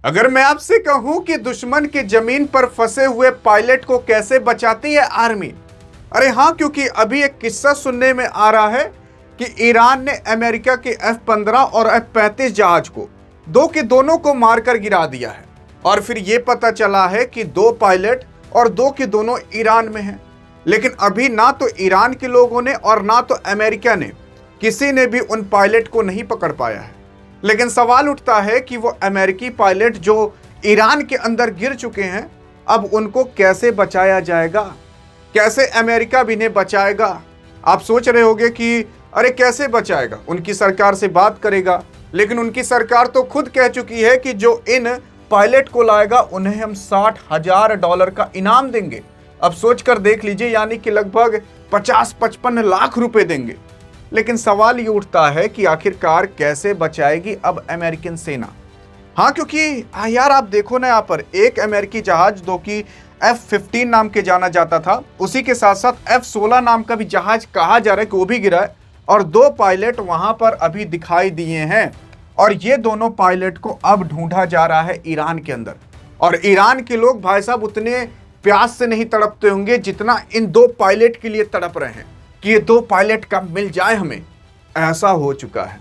अगर मैं आपसे कहूं कि दुश्मन की जमीन पर फंसे हुए पायलट को कैसे बचाती है आर्मी, अरे हाँ, क्योंकि अभी एक किस्सा सुनने में आ रहा है कि ईरान ने अमेरिका के F-15 और F-35 जहाज को दो के दोनों को मारकर गिरा दिया है। और फिर यह पता चला है कि दो पायलट और दो के दोनों ईरान में हैं। लेकिन अभी ना तो ईरान के लोगों ने और ना तो अमेरिका ने किसी ने भी उन पायलट को नहीं पकड़ पाया है। लेकिन सवाल उठता है कि वो अमेरिकी पायलट जो ईरान के अंदर गिर चुके हैं, अब उनको कैसे बचाया जाएगा? कैसे अमेरिका भी इन्हें बचाएगा? आप सोच रहे होंगे कि अरे कैसे बचाएगा, उनकी सरकार से बात करेगा। लेकिन उनकी सरकार तो खुद कह चुकी है कि जो इन पायलट को लाएगा उन्हें हम $60,000 का इनाम देंगे। अब सोचकर देख लीजिए, यानी कि लगभग 50-55 लाख रुपए देंगे। लेकिन सवाल ये उठता है कि आखिरकार कैसे बचाएगी अब अमेरिकन सेना? हाँ, क्योंकि यार आप देखो ना, यहाँ पर एक अमेरिकी जहाज जो कि F-15 नाम के जाना जाता था, उसी के साथ साथ F-16 नाम का भी जहाज कहा जा रहा है कि वो भी गिरा है। और दो पायलट वहां पर अभी दिखाई दिए हैं और ये दोनों पायलट को अब ढूंढा जा रहा है ईरान के अंदर। और ईरान के लोग भाई साहब उतने प्यास से नहीं तड़पते होंगे जितना इन दो पायलट के लिए तड़प रहे हैं कि ये दो पायलट कब मिल जाए हमें। ऐसा हो चुका है।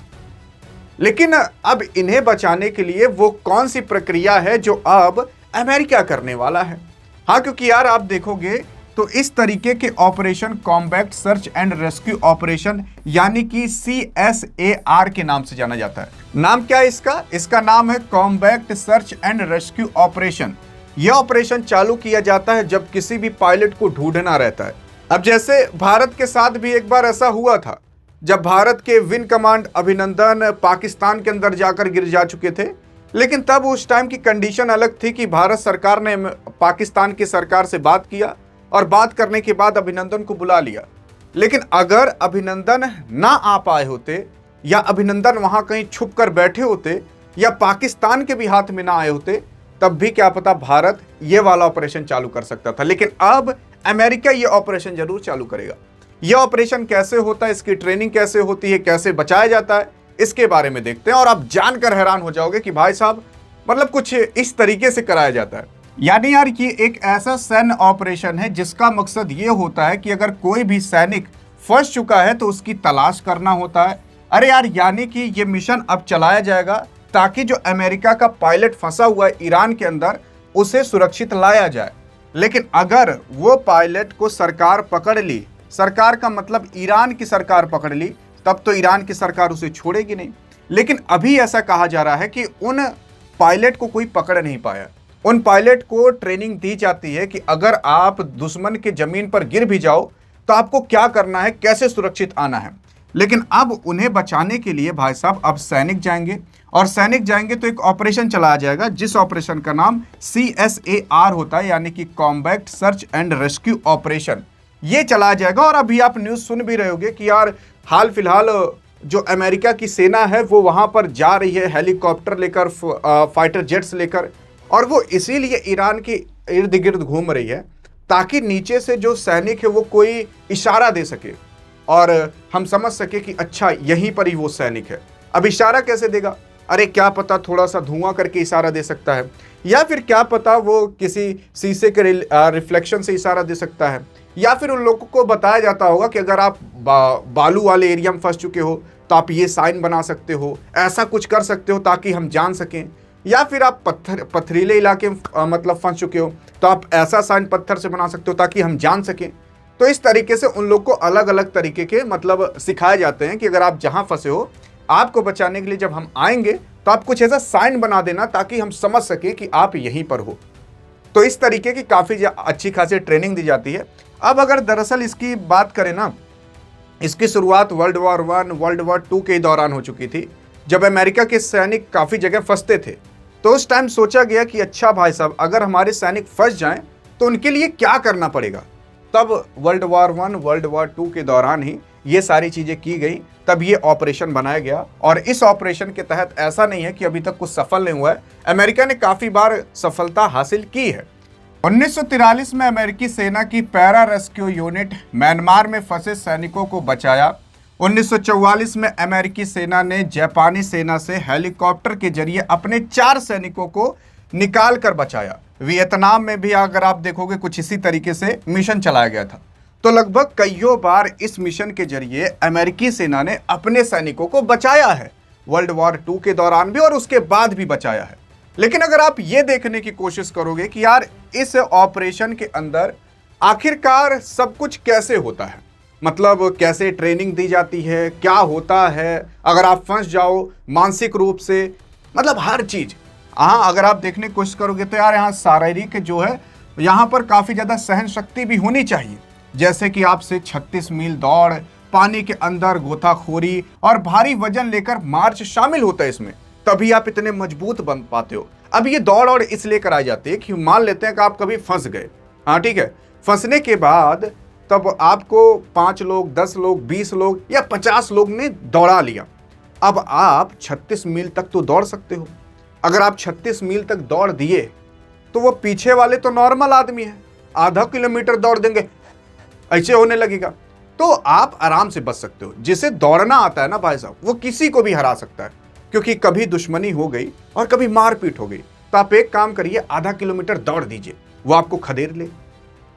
लेकिन अब इन्हें बचाने के लिए वो कौन सी प्रक्रिया है जो अब अमेरिका करने वाला है? हाँ, क्योंकि यार आप देखोगे तो इस तरीके के operation combat search and rescue operation यानी कि CSAR के नाम से जाना जाता है। नाम क्या है इसका? इसका नाम है combat search and rescue operation. यह ऑपरेशन चालू किया जाता है जब किसी भी पायलट को ढूंढना रहता है। अब जैसे भारत के साथ भी एक बार ऐसा हुआ था, जब भारत के विंग कमांड अभिनंदन पाकिस्तान के अंदर जाकर गिर जा चुके थे। लेकिन तब उस टाइम की कंडीशन अलग थी कि भारत सरकार ने पाकिस्तान की सरकार से बात किया और बात करने के बाद अभिनंदन को बुला लिया। लेकिन अगर अभिनंदन ना आ पाए होते या अभिनंदन वहां कहीं छुप कर बैठे होते या पाकिस्तान के भी हाथ में ना आए होते, तब भी क्या पता भारत ये वाला ऑपरेशन चालू कर सकता था। लेकिन अब अमेरिका ये ऑपरेशन जरूर चालू करेगा। यह ऑपरेशन कैसे होता है, इसकी ट्रेनिंग कैसे होती है, कैसे बचाया जाता है, इसके बारे में देखते हैं। और आप जानकर हैरान हो जाओगे कि भाई साहब मतलब कुछ इस तरीके से कराया जाता है। यानी यार ये एक ऐसा सैन्य ऑपरेशन है जिसका मकसद ये होता है कि अगर कोई भी सैनिक फंस चुका है तो उसकी तलाश करना होता है। अरे यार, यानी कि ये मिशन अब चलाया जाएगा ताकि जो अमेरिका का पायलट फंसा हुआ है ईरान के अंदर, उसे सुरक्षित लाया जाए। लेकिन अगर वो पायलट को सरकार पकड़ ली, सरकार का मतलब ईरान की सरकार पकड़ ली, तब तो ईरान की सरकार उसे छोड़ेगी नहीं। लेकिन अभी ऐसा कहा जा रहा है कि उन पायलट को कोई पकड़ नहीं पाया। उन पायलट को ट्रेनिंग दी जाती है कि अगर आप दुश्मन की जमीन पर गिर भी जाओ तो आपको क्या करना है, कैसे सुरक्षित आना है। लेकिन अब उन्हें बचाने के लिए भाई साहब अब सैनिक जाएंगे, और सैनिक जाएंगे तो एक ऑपरेशन चलाया जाएगा जिस ऑपरेशन का नाम CSAR होता है, यानी कि combat search and rescue operation. ये चलाया जाएगा। और अभी आप न्यूज़ सुन भी रहे होंगे कि यार हाल फिलहाल जो अमेरिका की सेना है वो वहां पर जा रही है हेलीकॉप्टर लेकर, फाइटर जेट्स लेकर, और वो इसीलिए ईरान के इर्द गिर्द घूम रही है ताकि नीचे से जो सैनिक है वो कोई इशारा दे सके और हम समझ सके कि अच्छा यहीं पर ही वो सैनिक है। अब इशारा कैसे देगा? अरे क्या पता थोड़ा सा धुआं करके इशारा दे सकता है, या फिर क्या पता वो किसी शीशे के रिफ्लेक्शन से इशारा दे सकता है, या फिर उन लोगों को बताया जाता होगा कि अगर आप बालू वाले एरिया में फंस चुके हो तो आप ये साइन बना सकते हो, ऐसा कुछ कर सकते हो ताकि हम जान सकें। या फिर आप पथरीले इलाके में मतलब फंस चुके हो तो आप ऐसा साइन पत्थर से बना सकते हो ताकि हम जान सकें। तो इस तरीके से उन लोग को अलग अलग तरीके के मतलब सिखाए जाते हैं कि अगर आप जहां फंसे हो, आपको बचाने के लिए जब हम आएंगे तो आप कुछ ऐसा साइन बना देना ताकि हम समझ सकें कि आप यहीं पर हो। तो इस तरीके की काफ़ी अच्छी खासी ट्रेनिंग दी जाती है। अब अगर दरअसल इसकी बात करें ना, इसकी शुरुआत वर्ल्ड वॉर 1, वर्ल्ड वॉर 2 के दौरान हो चुकी थी, जब अमेरिका के सैनिक काफ़ी जगह फंसते थे। तो उस टाइम सोचा गया कि अच्छा भाई साहब, अगर हमारे सैनिक फंस जाएं तो उनके लिए क्या करना पड़ेगा। तब वर्ल्ड वॉर 1, वर्ल्ड वॉर 2 के दौरान ही ये सारी चीज़ें की गई, तब ये ऑपरेशन बनाया गया। और इस ऑपरेशन के तहत ऐसा नहीं है कि अभी तक कुछ सफल नहीं हुआ है, अमेरिका ने काफ़ी बार सफलता हासिल की है। 1943 में अमेरिकी सेना की पैरा रेस्क्यू यूनिट म्यांमार में फंसे सैनिकों को बचाया। 1944 में अमेरिकी सेना ने जापानी सेना से हेलीकॉप्टर के जरिए अपने 4 सैनिकों को निकाल कर बचाया। वियतनाम में भी अगर आप देखोगे कुछ इसी तरीके से मिशन चलाया गया था। तो लगभग कईयों बार इस मिशन के जरिए अमेरिकी सेना ने अपने सैनिकों को बचाया है, वर्ल्ड वॉर 2 के दौरान भी और उसके बाद भी बचाया है। लेकिन अगर आप ये देखने की कोशिश करोगे कि यार इस ऑपरेशन के अंदर आखिरकार सब कुछ कैसे होता है, मतलब कैसे ट्रेनिंग दी जाती है, क्या होता है, अगर आप फंस जाओ मानसिक रूप से, मतलब हर चीज। हाँ, अगर आप देखने की कोशिश करोगे तो यार यहाँ शारीरिक जो है यहाँ पर काफी ज्यादा सहन शक्ति भी होनी चाहिए। जैसे कि आपसे 36 मील दौड़, पानी के अंदर गोताखोरी और भारी वजन लेकर मार्च शामिल होता है इसमें, तभी आप इतने मजबूत बन पाते हो। अब ये दौड़ और इसलिए कराई जाती है कि मान लेते हैं कि आप कभी फंस गए, हाँ ठीक है, फंसने के बाद तब आपको 5 लोग, 10 लोग, 20 लोग या 50 लोग ने दौड़ा लिया। अब आप 36 मील तक तो दौड़ सकते हो। अगर आप 36 मील तक दौड़ दिए तो वो पीछे वाले तो नॉर्मल आदमी है, आधा किलोमीटर दौड़ देंगे, ऐसे होने लगेगा, तो आप आराम से बच सकते हो। जिसे दौड़ना आता है ना भाई साहब, वो किसी को भी हरा सकता है, क्योंकि कभी दुश्मनी हो गई और कभी मारपीट हो गई। तो आप एक काम करिए, आधा किलोमीटर दौड़ दीजिए, वो आपको खदेड़ ले,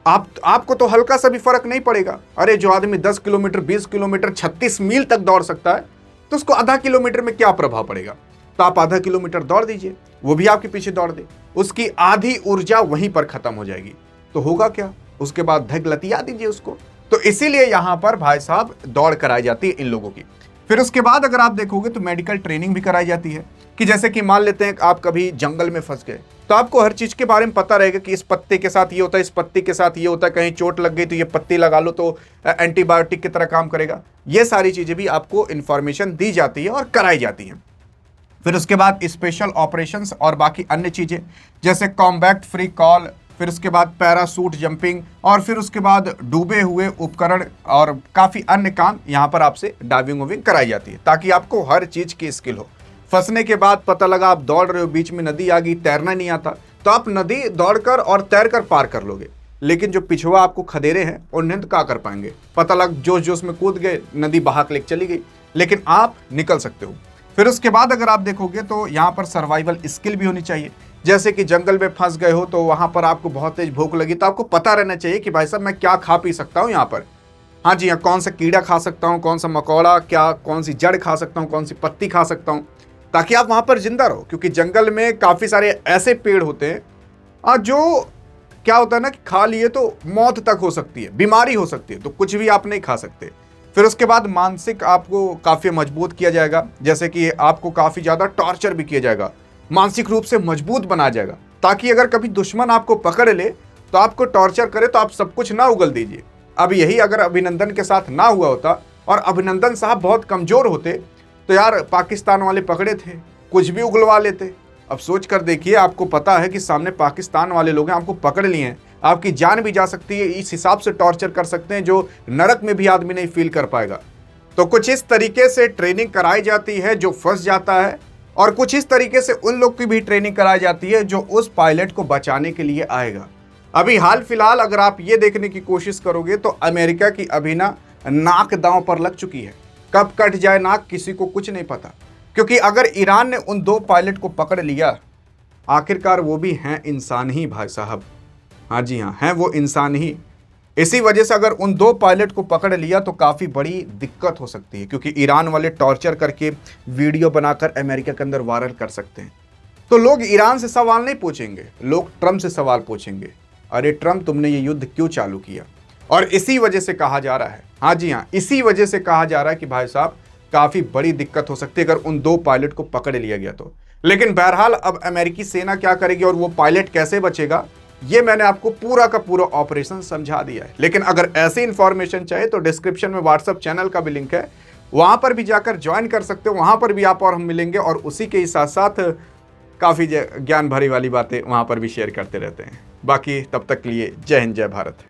आपको तो हल्का सा भी फर्क नहीं पड़ेगा। अरे जो आदमी 10 किलोमीटर, 20 किलोमीटर, 36 मील तक दौड़ सकता है, तो उसको आधा किलोमीटर में क्या प्रभाव पड़ेगा। तो आप आधा किलोमीटर दौड़ दीजिए, वो भी आपके पीछे दौड़ दे, उसकी आधी ऊर्जा वहीं पर खत्म हो जाएगी। तो होगा क्या, उसके बाद धगलतिया दीजिए उसको। तो इसीलिए यहां पर भाई साहब दौड़ कराई जाती है इन लोगों की। फिर उसके बाद अगर आप देखोगे तो मेडिकल ट्रेनिंग भी कराई जाती है, कि जैसे कि मान लेते हैं कि आप कभी जंगल में फंस गए, तो आपको हर चीज के बारे में पता रहेगा कि इस पत्ते के साथ ये होता है, इस पत्ते के साथ ये होता है, कहीं चोट लग गई तो ये पत्ती लगा लो तो एंटीबायोटिक की तरह काम करेगा। ये सारी चीजें भी आपको इंफॉर्मेशन दी जाती है और कराई जाती है। फिर उसके बाद स्पेशल ऑपरेशंस और बाकी अन्य चीजें जैसे कॉम्बैट फ्री कॉल, फिर उसके बाद पैरासूट जंपिंग, और फिर उसके बाद डूबे हुए उपकरण और काफ़ी अन्य काम यहाँ पर आपसे डाइविंग वाइविंग कराई जाती है, ताकि आपको हर चीज़ की स्किल हो। फंसने के बाद पता लगा आप दौड़ रहे हो, बीच में नदी आ गई, तैरना नहीं आता, तो आप नदी दौड़कर और तैरकर पार कर लोगे। लेकिन जो पिछुआ आपको खदेरे हैं उन्हें तो क्या कर पाएंगे, पता लग जोश जोश में कूद गए, नदी बहा के लेके चली गई, लेकिन आप निकल सकते हो। फिर उसके बाद अगर आप देखोगे तो यहाँ पर सर्वाइवल स्किल भी होनी चाहिए। जैसे कि जंगल में फंस गए हो तो वहां पर आपको बहुत तेज भूख लगी, तो आपको पता रहना चाहिए कि भाई साहब मैं क्या खा पी सकता हूँ यहाँ पर। हाँ जी हाँ, कौन सा कीड़ा खा सकता हूँ, कौन सा मकोड़ा, क्या कौन सी जड़ खा सकता हूँ, कौन सी पत्ती खा सकता हूँ, ताकि आप वहां पर जिंदा रहो। क्योंकि जंगल में काफी सारे ऐसे पेड़ होते हैं जो क्या होता है ना कि खा लिए तो मौत तक हो सकती है, बीमारी हो सकती है, तो कुछ भी आप नहीं खा सकते। फिर उसके बाद मानसिक आपको काफी मजबूत किया जाएगा, जैसे कि आपको काफी ज्यादा टॉर्चर भी किया जाएगा, मानसिक रूप से मजबूत बनाया जाएगा, ताकि अगर कभी दुश्मन आपको पकड़ ले तो आपको टॉर्चर करे तो आप सब कुछ ना उगल दीजिए। अब यही अगर अभिनंदन के साथ ना हुआ होता और अभिनंदन साहब बहुत कमजोर होते तो यार पाकिस्तान वाले पकड़े थे, कुछ भी उगलवा लेते। अब सोच कर देखिए, आपको पता है कि सामने पाकिस्तान वाले लोग हैं, आपको पकड़ लिए हैं, आपकी जान भी जा सकती है, इस हिसाब से टॉर्चर कर सकते हैं जो नरक में भी आदमी नहीं फील कर पाएगा। तो कुछ इस तरीके से ट्रेनिंग कराई जाती है जो फंस जाता है, और कुछ इस तरीके से उन लोग की भी ट्रेनिंग कराई जाती है जो उस पायलट को बचाने के लिए आएगा। अभी हाल फिलहाल अगर आप ये देखने की कोशिश करोगे तो अमेरिका की अभी ना नाक दांव पर लग चुकी है, कब कट जाए नाक किसी को कुछ नहीं पता। क्योंकि अगर ईरान ने उन 2 पायलट को पकड़ लिया, आखिरकार वो भी हैं इंसान ही भाई साहब, हाँ जी हाँ, हैं वो इंसान ही। इसी वजह से अगर उन 2 पायलट को पकड़ लिया तो काफ़ी बड़ी दिक्कत हो सकती है, क्योंकि ईरान वाले टॉर्चर करके वीडियो बनाकर अमेरिका के अंदर वायरल कर सकते हैं। तो लोग ईरान से सवाल नहीं पूछेंगे, लोग ट्रंप से सवाल पूछेंगे, अरे ट्रंप तुमने ये युद्ध क्यों चालू किया। और इसी वजह से कहा जा रहा है, हाँ जी हाँ, इसी वजह से कहा जा रहा है कि भाई साहब काफ़ी बड़ी दिक्कत हो सकती है अगर उन 2 पायलट को पकड़ लिया गया तो। लेकिन बहरहाल अब अमेरिकी सेना क्या करेगी और वो पायलट कैसे बचेगा, ये मैंने आपको पूरा का पूरा ऑपरेशन समझा दिया है। लेकिन अगर ऐसी इंफॉर्मेशन चाहिए तो डिस्क्रिप्शन में व्हाट्सएप चैनल का भी लिंक है, वहां पर भी जाकर ज्वाइन कर सकते हो, वहां पर भी आप और हम मिलेंगे और उसी के साथ साथ काफ़ी ज्ञान भरी वाली बातें वहां पर भी शेयर करते रहते हैं। बाकी तब तक के लिए जय हिंद, जय भारत।